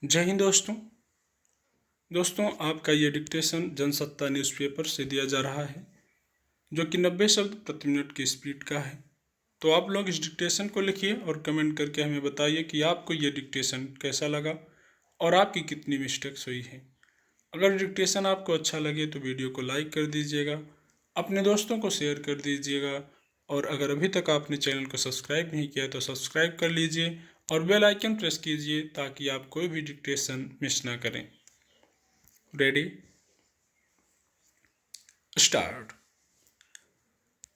जय हिंद दोस्तों आपका ये डिक्टेशन जनसत्ता न्यूज़पेपर से दिया जा रहा है जो कि 90 शब्द प्रति मिनट की स्पीड का है। तो आप लोग इस डिक्टेशन को लिखिए और कमेंट करके हमें बताइए कि आपको ये डिक्टेशन कैसा लगा और आपकी कितनी मिस्टेक्स हुई है। अगर डिक्टेशन आपको अच्छा लगे तो वीडियो को लाइक कर दीजिएगा, अपने दोस्तों को शेयर कर दीजिएगा और अगर अभी तक आपने चैनल को सब्सक्राइब नहीं किया तो सब्सक्राइब कर लीजिए और बेल आइकन प्रेस कीजिए ताकि आप कोई भी डिक्टेशन मिस ना करें। Ready, start.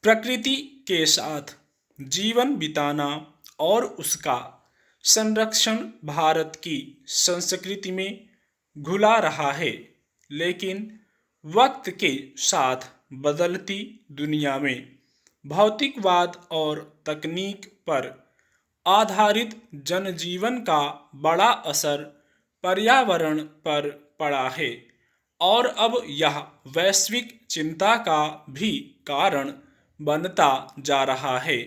प्रकृति के साथ जीवन बिताना और उसका संरक्षण भारत की संस्कृति में घुला रहा है, लेकिन वक्त के साथ बदलती दुनिया में भौतिकवाद और तकनीक पर आधारित जनजीवन का बड़ा असर पर्यावरण पर पड़ा है और अब यह वैश्विक चिंता का भी कारण बनता जा रहा है।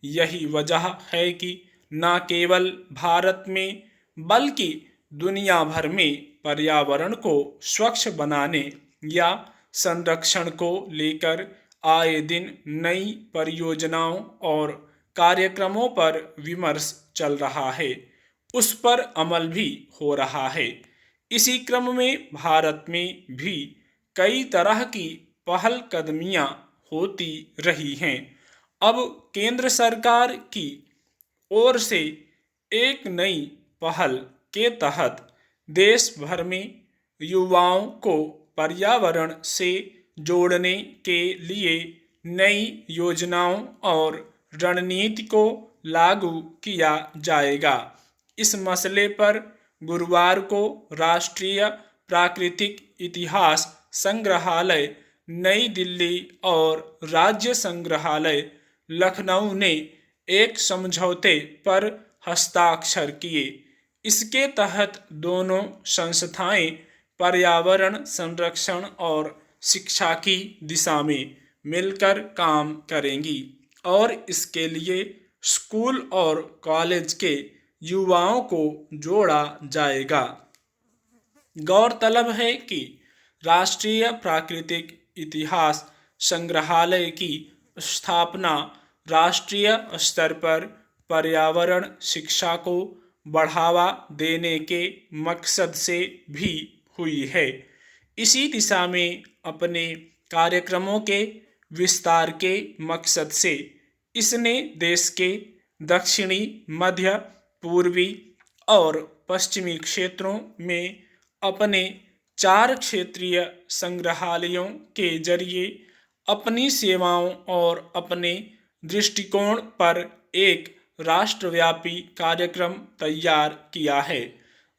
यही वजह है कि न केवल भारत में बल्कि दुनिया भर में पर्यावरण को स्वच्छ बनाने या संरक्षण को लेकर आए दिन नई परियोजनाओं और कार्यक्रमों पर विमर्श चल रहा है, उस पर अमल भी हो रहा है। इसी क्रम में भारत में भी कई तरह की पहलकदमियां होती रही हैं। अब केंद्र सरकार की ओर से एक नई पहल के तहत देश भर में युवाओं को पर्यावरण से जोड़ने के लिए नई योजनाओं और रणनीति को लागू किया जाएगा। इस मसले पर गुरुवार को राष्ट्रीय प्राकृतिक इतिहास संग्रहालय नई दिल्ली और राज्य संग्रहालय लखनऊ ने एक समझौते पर हस्ताक्षर किए। इसके तहत दोनों संस्थाएं पर्यावरण संरक्षण और शिक्षा की दिशा में मिलकर काम करेंगी और इसके लिए स्कूल और कॉलेज के युवाओं को जोड़ा जाएगा। गौरतलब है कि राष्ट्रीय प्राकृतिक इतिहास संग्रहालय की स्थापना राष्ट्रीय स्तर पर पर्यावरण शिक्षा को बढ़ावा देने के मकसद से भी हुई है। इसी दिशा में अपने कार्यक्रमों के विस्तार के मकसद से इसने देश के दक्षिणी, मध्य, पूर्वी और पश्चिमी क्षेत्रों में अपने 4 क्षेत्रीय संग्रहालयों के जरिए अपनी सेवाओं और अपने दृष्टिकोण पर एक राष्ट्रव्यापी कार्यक्रम तैयार किया है।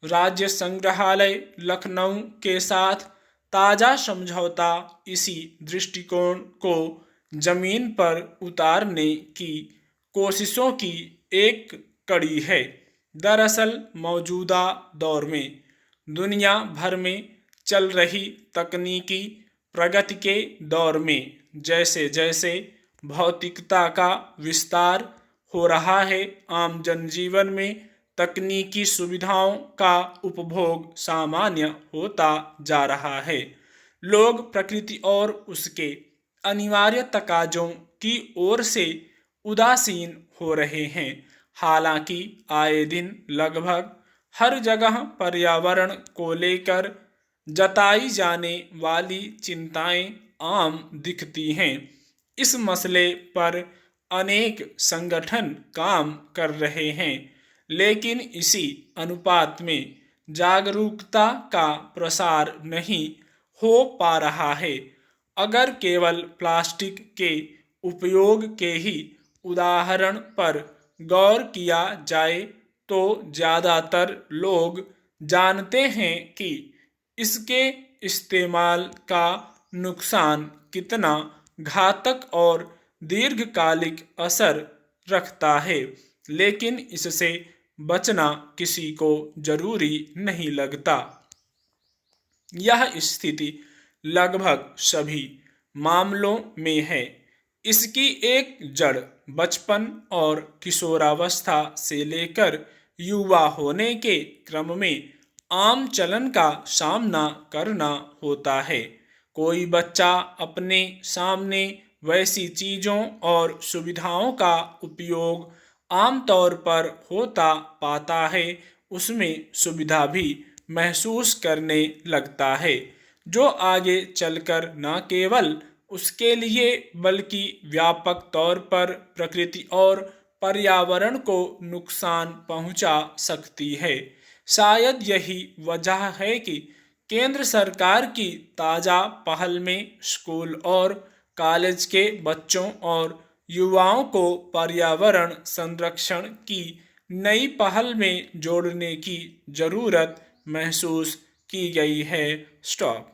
राज्य संग्रहालय लखनऊ के साथ ताज़ा समझौता इसी दृष्टिकोण को जमीन पर उतारने की कोशिशों की एक कड़ी है। दरअसल मौजूदा दौर में दुनिया भर में चल रही तकनीकी प्रगति के दौर में जैसे जैसे भौतिकता का विस्तार हो रहा है, आम जनजीवन में तकनीकी सुविधाओं का उपभोग सामान्य होता जा रहा है। लोग प्रकृति और उसके अनिवार्य तकाजों की ओर से उदासीन हो रहे हैं। हालांकि आए दिन लगभग हर जगह पर्यावरण को लेकर जताई जाने वाली चिंताएं आम दिखती हैं। इस मसले पर अनेक संगठन काम कर रहे हैं, लेकिन इसी अनुपात में जागरूकता का प्रसार नहीं हो पा रहा है। अगर केवल प्लास्टिक के उपयोग के ही उदाहरण पर गौर किया जाए तो ज़्यादातर लोग जानते हैं कि इसके इस्तेमाल का नुकसान कितना घातक और दीर्घकालिक असर रखता है, लेकिन इससे बचना किसी को जरूरी नहीं लगता। यह स्थिति लगभग सभी मामलों में है। इसकी एक जड़ बचपन और किशोरावस्था से लेकर युवा होने के क्रम में आम चलन का सामना करना होता है। कोई बच्चा अपने सामने वैसी चीज़ों और सुविधाओं का उपयोग आमतौर पर होता पाता है, उसमें सुविधा भी महसूस करने लगता है, जो आगे चलकर न केवल उसके लिए बल्कि व्यापक तौर पर प्रकृति और पर्यावरण को नुकसान पहुंचा सकती है। शायद यही वजह है कि केंद्र सरकार की ताज़ा पहल में स्कूल और कॉलेज के बच्चों और युवाओं को पर्यावरण संरक्षण की नई पहल में जोड़ने की ज़रूरत महसूस की गई है। स्टॉप।